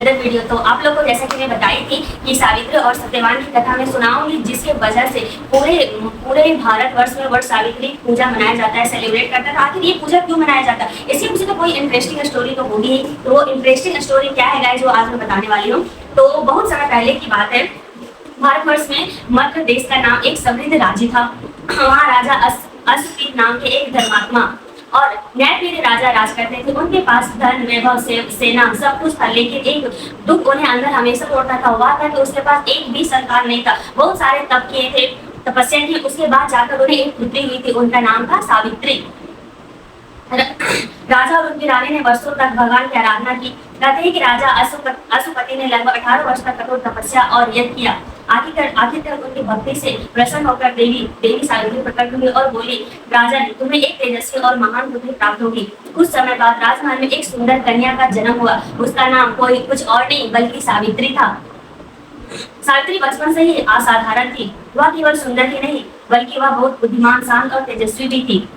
Video तो आप लोग को जैसा कि मैं बताई थी कि सावित्री और सत्यवान की कथा मैं सुनाऊंगी, जिसके वजह से पूरे पूरे भारतवर्ष में वर्ष सावित्री पूजा मनाया जाता है, सेलिब्रेट करता है। आखिर ये पूजा क्यों मनाया जाता है, इसकी मुझे तो कोई इंटरेस्टिंग स्टोरी तो होगी ही। तो वो इंटरेस्टिंग स्टोरी क्या है गाइस, जो आज मैं बताने वाली हूँ। तो बहुत समय पहले की बात है, भारतवर्ष में मध्य देश का नाम एक समृद्ध राज्य था। वहाँ राजा अश्वपीत नाम के एक धर्मात्मा और न्यायप्रिय राजा राज करते थे। उनके पास धन, वैभव, सेना सब कुछ था, लेकिन एक दुख उन्हें अंदर हमेशा तोड़ता था। हुआ था कि उसके पास एक भी संतान नहीं था। बहुत सारे तप किए थे, तपस्या की, उसके बाद जाकर उन्हें एक पुत्री हुई थी। उनका नाम था सावित्री। राजा और उनकी रानी ने वर्षों तक भगवान की आराधना की। कहते हैं कि राजा अश्वपति ने लगभग 18 वर्ष तक कठोर तपस्या और यज्ञ किया। आखिरकार उनकी भक्ति से प्रसन्न होकर देवी सावित्री प्रकट हुई और बोली, राजा ने तुम्हें एक तेजस्वी और महान पुत्री प्राप्त होगी। कुछ समय बाद राजमहल में एक सुंदर कन्या का जन्म हुआ। उसका नाम कोई कुछ और नहीं बल्कि सावित्री था। सावित्री बचपन से ही असाधारण थी। वह केवल सुंदर ही नहीं बल्कि वह बहुत बुद्धिमान, शांत और तेजस्वी भी थी।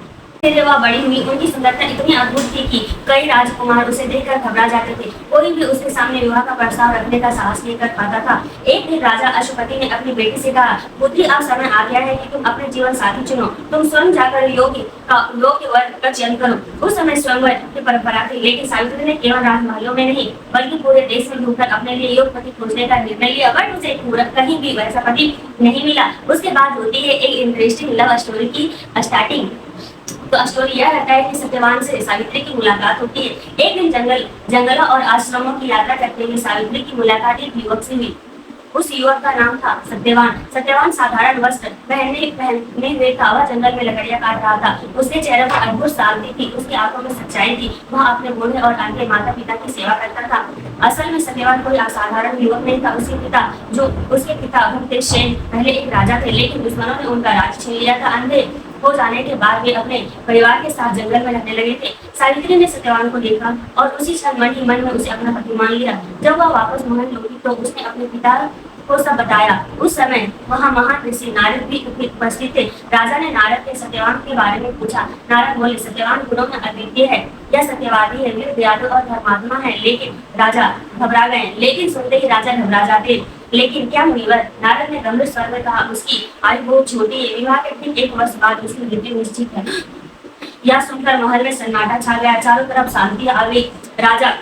धीरे वह बड़ी हुई, उनकी सुंदरता इतनी अद्भुत थी कि कई राजकुमार उसे देखकर घबरा जाते थे। कोई भी उसके सामने विवाह का प्रस्ताव रखने का साहस नहीं कर पाता था। एक दिन राजा अश्वपति ने अपनी बेटी से कहा, पुत्री, अब समय आ गया है कि तुम अपने जीवन साथी चुनो। तुम स्वयं जाकर योग्य वर का चयन करो। उस समय स्वयंवर की परंपरा थी, लेकिन सावित्री ने केवल राजमहलों में नहीं बल्कि पूरे देश में घूमकर अपने लिए योग्य पति खोजने का निर्णय लिया। बट उसे कहीं भी वैसा पति नहीं मिला। उसके बाद होती है एक इंटरेस्टिंग लव स्टोरी की स्टार्टिंग। तो स्टोरी यह रहता है कि सत्यवान से सावित्री की मुलाकात होती है। एक दिन जंगलों और आश्रमों की यात्रा करते हुए सावित्री की मुलाकात एक युवक से हुई। उस युवक का नाम था सत्यवान साधारण वस्त्र पहने हुए था। वह जंगल में लकड़ियां काट रहा था। उसके चेहरे पर अद्भुत शांति थी, उसकी आंखों में सच्चाई थी। वह अपने बूढ़े और अंधे माता पिता की सेवा करता था। असल में सत्यवान कोई असाधारण युवक नहीं था। उसके पिता भक्तेशसेन पहले एक राजा थे, लेकिन दुश्मनों ने उनका राज छीन लिया था। अंधे हो जाने के बाद वे अपने परिवार के साथ जंगल में रहने लगे थे। सावित्री ने सत्यवान को देखा और उसी क्षण मन ही मन में उसे अपना पति मान लिया। जब वह वापस महल लौटी तो उसने अपने पिता को सब बताया। उस समय वहाँ महान ऋषि नारद भी उपस्थित थे। राजा ने नारद के सत्यवान के बारे में पूछा। नारद बोले, सत्यवान गुणों में अद्वितीय है, यह सत्यवादी है, वीर, दयालु और धर्मात्मा है। लेकिन राजा घबरा गए। लेकिन सुनते ही राजा घबरा जाते। लेकिन क्या मुनिवर, नारद ने गंभीर स्वर में कहा, उसकी आयु बहुत छोटी है। विवाह के ठीक 1 वर्ष बाद उसकी मृत्यु निश्चित है। यह सुनकर महल में सन्नाटा छा गया। चारों तरफ शांति आ गई। राजा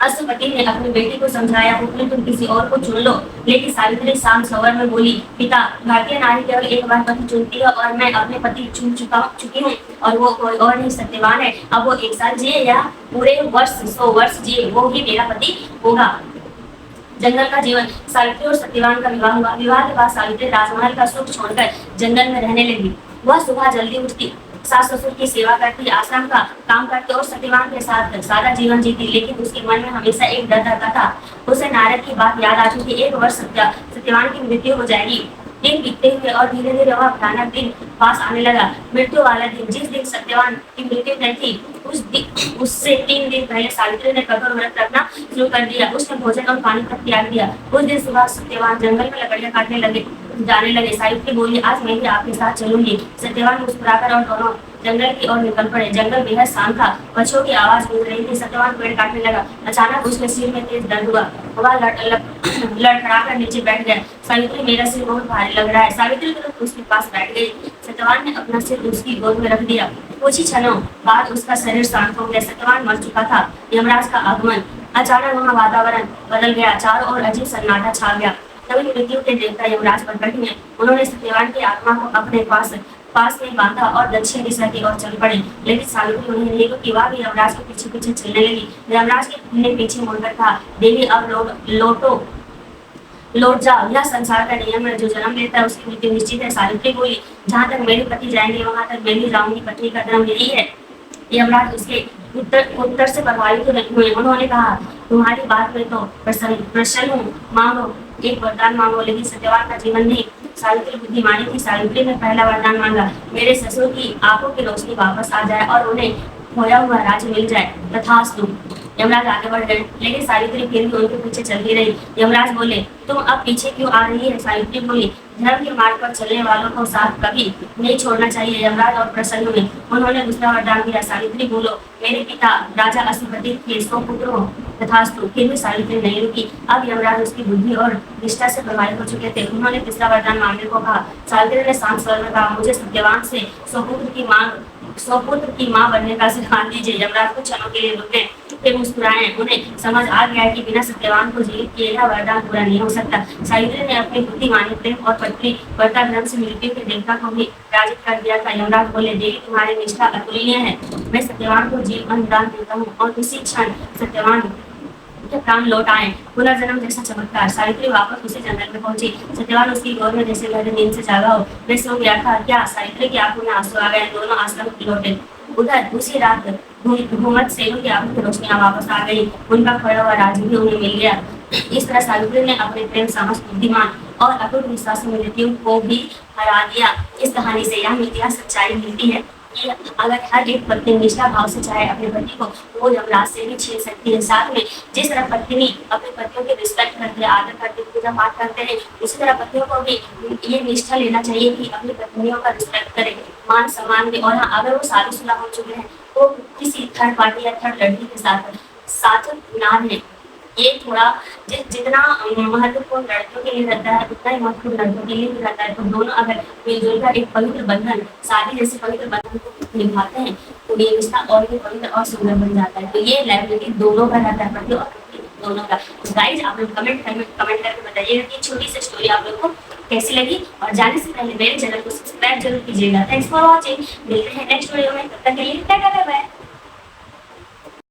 अश्वपति ने अपनी बेटी को समझाया, पुत्री, तुम किसी और को चुन लो। लेकिन सावित्री शांत स्वर में बोली, पिता, भारतीय नारी केवल एक बार पति चुनती है और मैं अपने पति चुन चुकी हूँ, और वो कोई और नहीं, सत्यवान है। अब वो 1 साल जिए या पूरे 100 वर्ष जिए, वो ही मेरा पति होगा। जंगल का जीवन। सावित्री और सत्यवान का विवाह हुआ। विवाह के बाद सावित्री राजमहल का सुख छोड़कर जंगल में रहने लगी। वह सुबह जल्दी उठती, सास ससुर की सेवा करती, आश्रम का काम करती और सत्यवान के साथ सादा जीवन जीती। लेकिन उसके मन में हमेशा एक डर रहता था। उसे नारद की बात याद आती थी, 1 वर्ष सत्यवान की मृत्यु हो जाएगी। दिन बीतते हुए और धीरे धीरे वह भयानक दिन पास आने लगा। मृत्यु वाला दिन। जिस दिन सत्यवान की मृत्यु तय थी उससे 3 दिन पहले सावित्री ने कठोर व्रत रखना शुरू कर दिया। उसने भोजन और पानी तक त्याग दिया। उस दिन सुबह सत्यवान जंगल में लकड़ियां काटने जाने लगे। सावित्री बोली, आज मैं भी आपके साथ चलूंगी। सत्यवान मुस्कुराकर और दोनों जंगल की ओर निकल पड़े। जंगल बेहद शांत था। पक्षियों की आवाज गूंज रही थी। सत्यवान पेड़ काटने लगा। अचानक उसके सिर में तेज दर्द हुआ। वह लड़खड़ाकर नीचे बैठ गया। सावित्री, मेरा सिर बहुत भारी लग रहा है। सावित्री तुरंत उसके पास बैठ गई। सत्यवान ने अपना सिर उसकी गोद में रख दिया। कुछ ही क्षणों बाद उसका शरीर शांत हो गया। सत्यवान मर चुका था। यमराज का आगमन। अचानक वहाँ वातावरण बदल गया। चारों ओर अजीब सन्नाटा छा गया। तभी मृत्यु के देवता यमराज प्रकट हुए। उन्होंने सत्यवान की आत्मा को अपने पास में बांधा और दक्षिण दिशा की ओर चल पड़े। लेकिन सावित्री उन्हें नहीं रुकी। वह भी यमराज के पीछे पीछे चलने लगी। यमराज के पीछे मुड़कर कहा, देवी, अब लौट जाओ। यह संसार का नियम है, जो जन्म लेता है उसकी मृत्यु निश्चित है। सावित्री बोली, जहाँ तक मेरे पति जाएंगे वहां तक मैं भी जाऊंगी। पत्नी का धर्म यही है। यमराज उसके उत्तर से प्रभावित हुए। उन्होंने कहा, तुम्हारी बात में तो प्रसन्न हूँ, मांगो, एक वरदान मांगो। लेकिन सत्यवान का जीवन नहीं। सावित्री बुद्धिमानी थी। सावित्री ने पहला वरदान मांगा, मेरे ससुर की आंखों की रोशनी वापस आ जाए और उन्हें खोया हुआ राज्य मिल जाए। तथास्तु। यमराज आगे बढ़ गए, लेकिन सावित्री फिर भी उनके पीछे चलती रही। यमराज बोले, तुम अब पीछे क्यों आ रही है? सावित्री बोली, धर्म के मार्ग पर चलने वालों को साथ कभी नहीं छोड़ना चाहिए। यमराज और प्रसन्न हुए। उन्होंने दूसरा वरदान दिया, सावित्री बोलो, मेरे पिता राजा अश्वपति के 100 पुत्र हो। तथास्तु। फिर भी सावित्री नहीं रुकी। अब यमराज उसकी बुद्धि और निष्ठा से प्रभावित हो चुके थे। उन्होंने तीसरा वरदान मांगने को कहा। सावित्री ने शांत स्वर में कहा, मुझे सत्यवान से स्वपुत्र की मां बनने का आशीर्वाद दीजिए। यमराज कुछ क्षणों के लिए रुके, फिर मुस्कुराए। उन्हें समझ आ गया कि बिना सत्यवान को जीवित किए यह वरदान पूरा नहीं हो सकता। सावित्री ने अपनी बुद्धिमानी, प्रेम और पत्नी वर्ता धर्म से मृत्यु के देवता को भी पराजित कर दिया था। यमराज बोले, देवी तुम्हारी निष्ठा अतुलनीय है। मैं सत्यवान को जीवन दान देता हूँ। और इसी क्षण सत्यवान के प्राण लौट आए। पुनर्जन्म जैसा चमत्कार। सावित्री वापस उसी जंगल में पहुंची। सत्यवान उसकी गोद में जैसे गहरी नींद से जागा हो। वे सो गया था। क्या? सावित्री की आंखों में आंसू आ गए। दोनों आश्रम लौटे। उधर उसी रात घूमत सेनों की आंखों की रोशनियां वापस आ गई। उनका खोया हुआ राज भी उन्हें मिल गया। इस तरह सावित्री ने अपने प्रेम, साहस, बुद्धिमान और अटूट विश्वास में मृत्यु को भी हरा दिया। इस कहानी से यह मीडिया सच्चाई मिलती है कि अगर हर एक पत्नी निष्ठा भाव से चाहे अपने पति को, वो यमराज से भी छीन सकती है। साथ में जिस तरह पत्नी अपने पतियों की रिस्पेक्ट करती है, आदर करती है, पूजा पाठ करते हैं, उसी तरह पतियों को भी ये निष्ठा लेना चाहिए कि अपनी पत्नियों का रिस्पेक्ट करें, मान सम्मान दे। और हाँ, अगर वो शादीशुदा हो चुके हैं तो किसी थर्ड पार्टी या थर्ड लड़की के साथ ना रहें। ये थोड़ा जितना महत्वपूर्ण लड़कियों के लिए रहता है, उतना ही महत्वपूर्ण लड़कों के लिए भी रहता है। तो दोनों अगर मिलजुल कर एक पवित्र बंधन, शादी जैसे पवित्र बंधन को निभाते हैं, तो ये रिश्ता और भी पवित्र और सुंदर बन जाता है। तो ये लाइबिलिटी दोनों का रहता है, पति और पत्नी दोनों का। तो गाइज, आप लोग कमेंट करके बताइएगा कि छोटी सी स्टोरी आप लोग को कैसी लगी। और जाने से पहले मेरे चैनल को सब्सक्राइब जरूर कीजिएगा। Thanks for watching. मिलते हैं नेक्स्ट वीडियो में। तब तक के लिए टाटा बाय बाय।